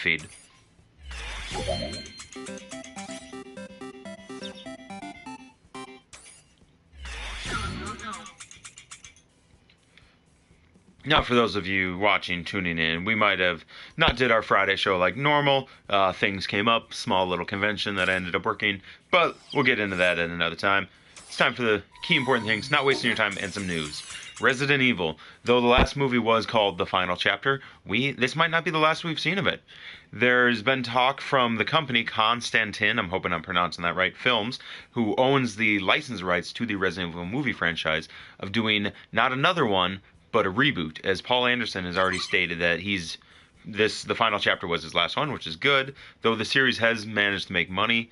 feed. Now, for those of you watching, tuning in, we might have not did our Friday show like normal. Things came up, small little convention that I ended up working, but we'll get into that at another time. It's time for the key important things, not wasting your time, and some news. Resident Evil, though the last movie was called The Final Chapter, this might not be the last we've seen of it. There's been talk from the company Constantin, I'm hoping I'm pronouncing that right, Films, who owns the license rights to the Resident Evil movie franchise, of doing not another one, but a reboot, as Paul Anderson has already stated that the final chapter was his last one, which is good, though the series has managed to make money,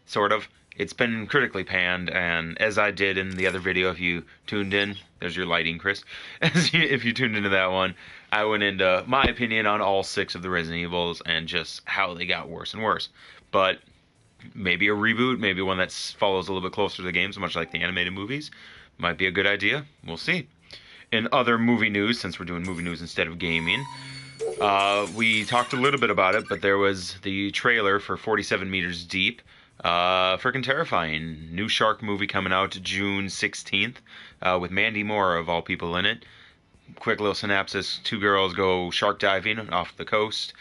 sort of. It's been critically panned, and as I did in the other video, if you tuned in, there's your lighting, Chris, if you tuned into that one, I went into my opinion on all 6 of the Resident Evils, and just how they got worse and worse. But maybe a reboot, maybe one that follows a little bit closer to the games, much like the animated movies, might be a good idea. We'll see. In other movie news, since we're doing movie news instead of gaming, we talked a little bit about it, but there was the trailer for 47 Meters Deep. Freaking terrifying. New shark movie coming out June 16th, with Mandy Moore, of all people, in it. Quick little synopsis. 2 girls go shark diving off the coast,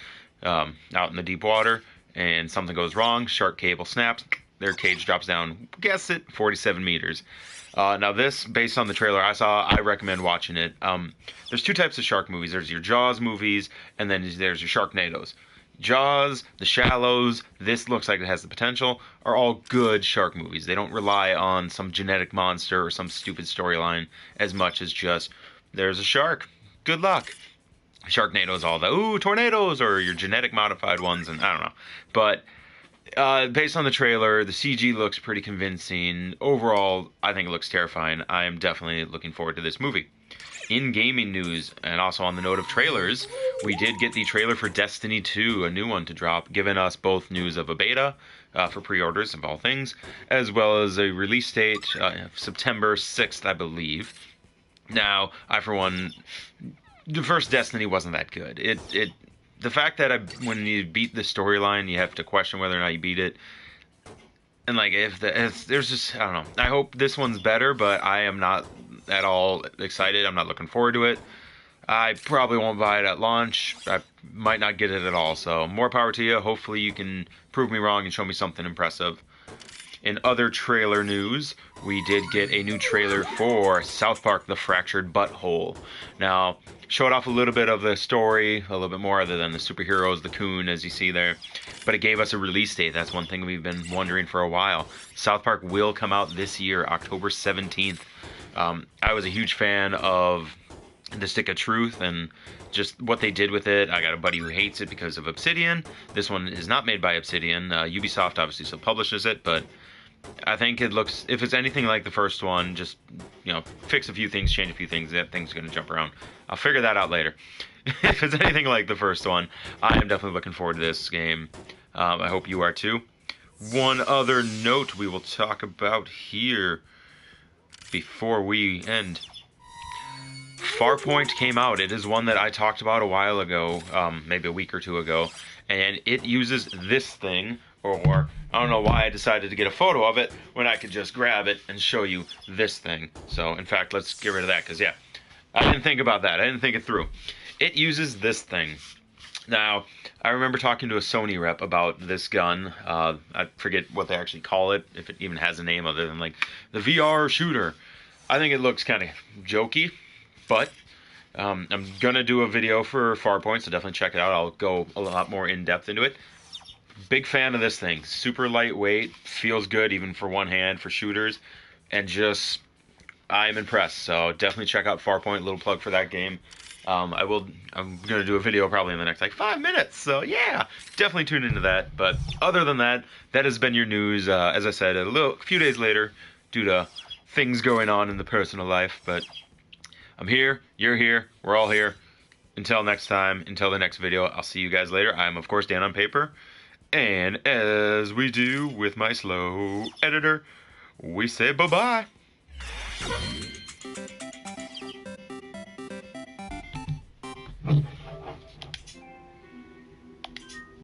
out in the deep water, and something goes wrong. Shark cable snaps. Their cage drops down, guess it, 47 meters. Now this, based on the trailer I saw, I recommend watching it. There's 2 types of shark movies. There's your Jaws movies, and then there's your Sharknadoes. Jaws, The Shallows, this looks like it has the potential, are all good shark movies. They don't rely on some genetic monster or some stupid storyline as much as just, there's a shark, good luck. Sharknadoes, all the, tornadoes, or your genetic modified ones, and I don't know. But based on the trailer, the CG looks pretty convincing. Overall, I think it looks terrifying. I am definitely looking forward to this movie. In gaming news, and also on the note of trailers, we did get the trailer for Destiny 2, a new one to drop, giving us both news of a beta for pre-orders of all things, as well as a release date, September 6th, I believe. Now, I, for one, the first Destiny wasn't that good. The fact that when you beat the storyline, you have to question whether or not you beat it. And like, there's just, I don't know. I hope this one's better, but I am not at all excited. I'm not looking forward to it. I probably won't buy it at launch. I might not get it at all. So more power to you. Hopefully you can prove me wrong and show me something impressive. In other trailer news, we did get a new trailer for South Park: The Fractured Butthole. Now, showed off a little bit of the story, a little bit more other than the superheroes, the coon, as you see there. But it gave us a release date. That's one thing we've been wondering for a while. South Park will come out this year, October 17th. I was a huge fan of The Stick of Truth and just what they did with it. I got a buddy who hates it because of Obsidian. This one is not made by Obsidian. Ubisoft obviously still publishes it, but I think it looks, if it's anything like the first one, just, fix a few things, change a few things, that thing's going to jump around. I'll figure that out later. If it's anything like the first one, I am definitely looking forward to this game. I hope you are too. One other note we will talk about here before we end. Farpoint came out. It is one that I talked about a while ago, maybe a week or 2 ago, and it uses this thing, or I don't know why I decided to get a photo of it when I could just grab it and show you this thing. So, in fact, let's get rid of that, because, yeah, I didn't think about that. I didn't think it through. It uses this thing. Now, I remember talking to a Sony rep about this gun. I forget what they actually call it, if it even has a name other than, like, the VR shooter. I think it looks kind of jokey, but I'm going to do a video for Farpoint, so definitely check it out. I'll go a lot more in-depth into it. Big fan of this thing. Super lightweight, feels good even for one hand for shooters, and just, I'm impressed. So definitely check out Farpoint. Little plug for that game. I'm going to do a video probably in the next 5 minutes. So yeah, definitely tune into that. But other than that, that has been your news. As I said, a few days later, due to things going on in the personal life. But I'm here, you're here, we're all here. Until next time, until the next video, I'll see you guys later. I'm, of course, Dan on Paper. And as we do with my slow editor, we say bye-bye.